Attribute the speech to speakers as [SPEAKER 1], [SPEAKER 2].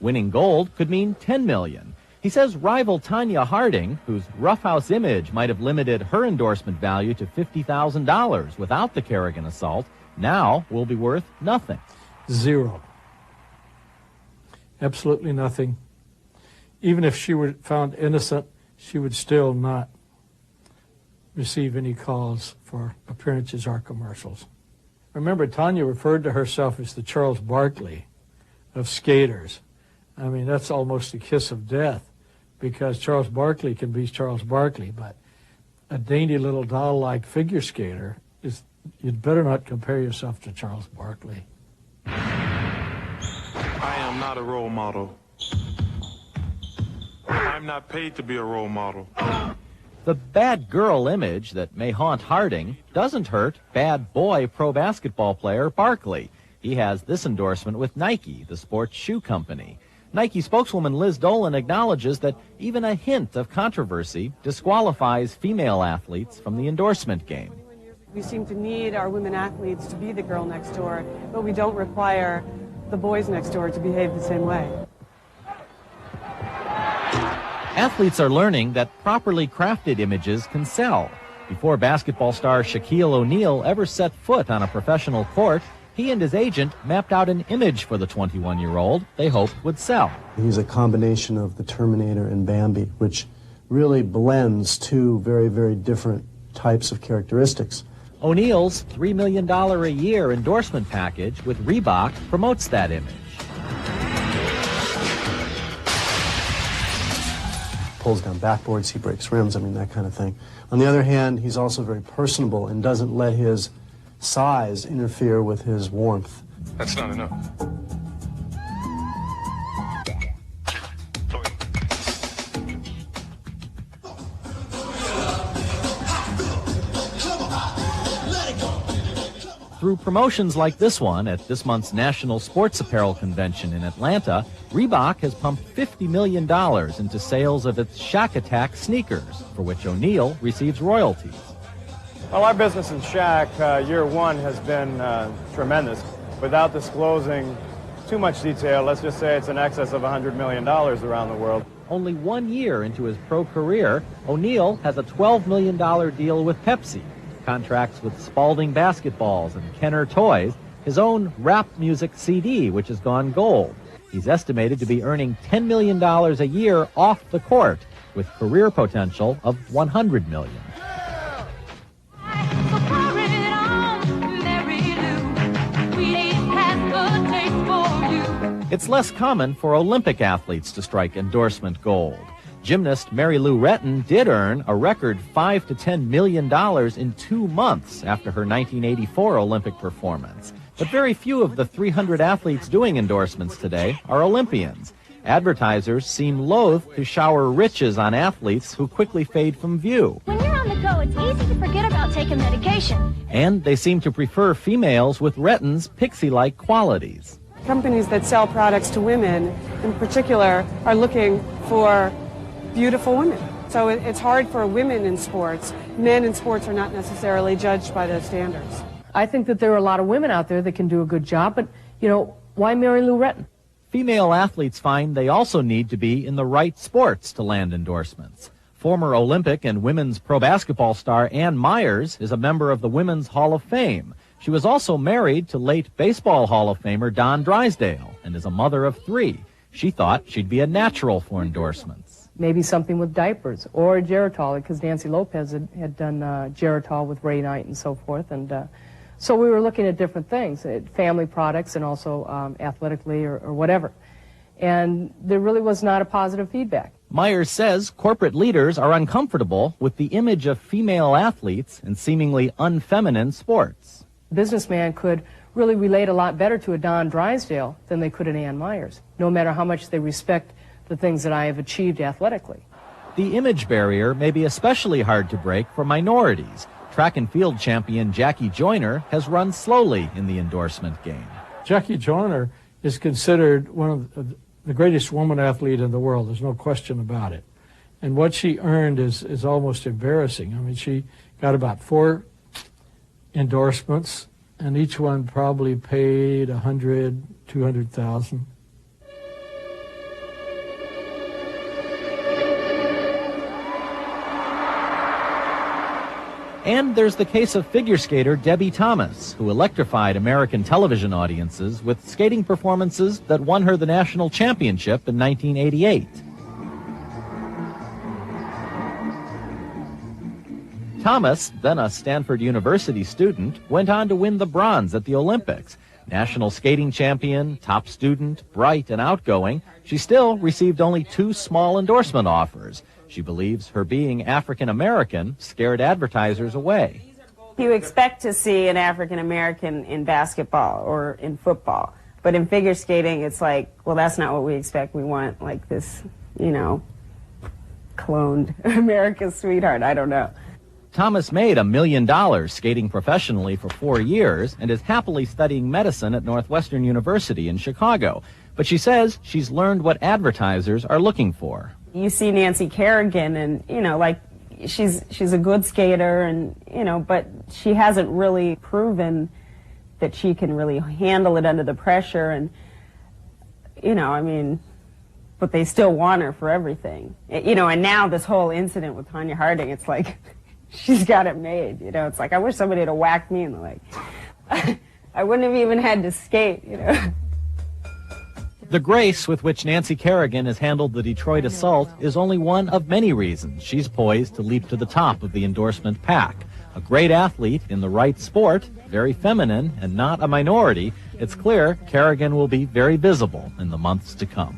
[SPEAKER 1] Winning gold could mean $10 million. He says rival Tanya Harding, whose roughhouse image might have limited her endorsement value to $50,000 without the Kerrigan assault, now will be worth nothing.
[SPEAKER 2] Zero. Absolutely nothing. Even if she were found innocent, she would still not receive any calls for appearances or commercials. Remember, Tanya referred to herself as the Charles Barkley of skaters. I mean, that's almost a kiss of death, because Charles Barkley can be Charles Barkley, but a dainty little doll-like figure skater is, you'd better not compare yourself to Charles Barkley.
[SPEAKER 3] I am not a role model. I'm not paid to be a role model.
[SPEAKER 1] The bad girl image that may haunt Harding doesn't hurt bad boy pro basketball player Barkley. He has this endorsement with Nike, the sports shoe company. Nike spokeswoman Liz Dolan acknowledges that even a hint of controversy disqualifies female athletes from the endorsement game.
[SPEAKER 4] We seem to need our women athletes to be the girl next door, but we don't require the boys next door to behave the same way.
[SPEAKER 1] Athletes are learning that properly crafted images can sell. Before basketball star Shaquille O'Neal ever set foot on a professional court, he and his agent mapped out an image for the 21-year-old they hoped would sell.
[SPEAKER 5] He's a combination of the Terminator and Bambi, which really blends two very, very different types of characteristics.
[SPEAKER 1] O'Neal's $3 million a year endorsement package with Reebok promotes that image.
[SPEAKER 5] Pulls down backboards, he breaks rims, I mean, that kind of thing. On the other hand, he's also very personable and doesn't let his size interfere with his warmth.
[SPEAKER 3] That's not enough.
[SPEAKER 1] Through promotions like this one at this month's National Sports Apparel Convention in Atlanta, Reebok has pumped $50 million into sales of its Shaq Attack sneakers, for which O'Neal receives royalties.
[SPEAKER 6] Well, our business in Shaq, year one, has been tremendous. Without disclosing too much detail, let's just say it's in excess of $100 million around the world.
[SPEAKER 1] Only 1 year into his pro career, O'Neal has a $12 million deal with Pepsi, contracts with Spalding basketballs and Kenner toys, his own rap music CD, which has gone gold. He's estimated to be earning $10 million a year off the court, with career potential of $100 million. It's less common for Olympic athletes to strike endorsement gold. Gymnast Mary Lou Retton did earn a record $5 to $10 million in 2 months after her 1984 Olympic performance. But very few of the 300 athletes doing endorsements today are Olympians. Advertisers seem loath to shower riches on athletes who quickly fade from view.
[SPEAKER 7] When you're on the go, it's easy to forget about taking medication.
[SPEAKER 1] And they seem to prefer females with Retton's pixie-like qualities.
[SPEAKER 4] Companies that sell products to women, in particular, are looking for beautiful women. So it's hard for women in sports. Men in sports are not necessarily judged by those standards.
[SPEAKER 8] I think that there are a lot of women out there that can do a good job, but, you know, why Mary Lou Retton?
[SPEAKER 1] Female athletes find they also need to be in the right sports to land endorsements. Former Olympic and women's pro basketball star Ann Meyers is a member of the Women's Hall of Fame. She was also married to late Baseball Hall of Famer Don Drysdale and is a mother of 3. She thought she'd be a natural for endorsements.
[SPEAKER 8] Maybe something with diapers or Geritol, because Nancy Lopez had done Geritol with Ray Knight and so forth. And so we were looking at different things, family products and also athletically or whatever. And there really was not a positive feedback.
[SPEAKER 1] Meyers says corporate leaders are uncomfortable with the image of female athletes in seemingly unfeminine sports.
[SPEAKER 8] A businessman could really relate a lot better to a Don Drysdale than they could an Ann Meyers, no matter how much they respect the things that I have achieved athletically.
[SPEAKER 1] The image barrier may be especially hard to break for minorities. Track and field champion Jackie Joyner has run slowly in the endorsement game.
[SPEAKER 2] Jackie Joyner is considered one of the greatest woman athlete in the world. There's no question about it. And what she earned is almost embarrassing. I mean, she got about 4 endorsements, and each one probably paid $100,000, $200,000.
[SPEAKER 1] And there's the case of figure skater Debi Thomas, who electrified American television audiences with skating performances that won her the national championship in 1988. Thomas, then a Stanford University student, went on to win the bronze at the Olympics. National skating champion, top student, bright and outgoing, she still received only 2 small endorsement offers. She believes her being African American scared advertisers away.
[SPEAKER 9] You expect to see an African American in basketball or in football, but in figure skating it's like, well, that's not what we expect. We want like this, you know, cloned America's sweetheart. I don't know.
[SPEAKER 1] Thomas made $1 million skating professionally for 4 years and is happily studying medicine at Northwestern University in Chicago. But she says she's learned what advertisers are looking for.
[SPEAKER 9] You see Nancy Kerrigan and, you know, like she's a good skater and, you know, but she hasn't really proven that she can really handle it under the pressure and, you know, I mean, but they still want her for everything. You know, and now this whole incident with Tonya Harding, it's like she's got it made, you know. It's like I wish somebody had whacked me in the leg. I wouldn't have even had to skate, you know.
[SPEAKER 1] The grace with which Nancy Kerrigan has handled the Detroit assault is only one of many reasons she's poised to leap to the top of the endorsement pack. A great athlete in the right sport, very feminine and not a minority, it's clear Kerrigan will be very visible in the months to come.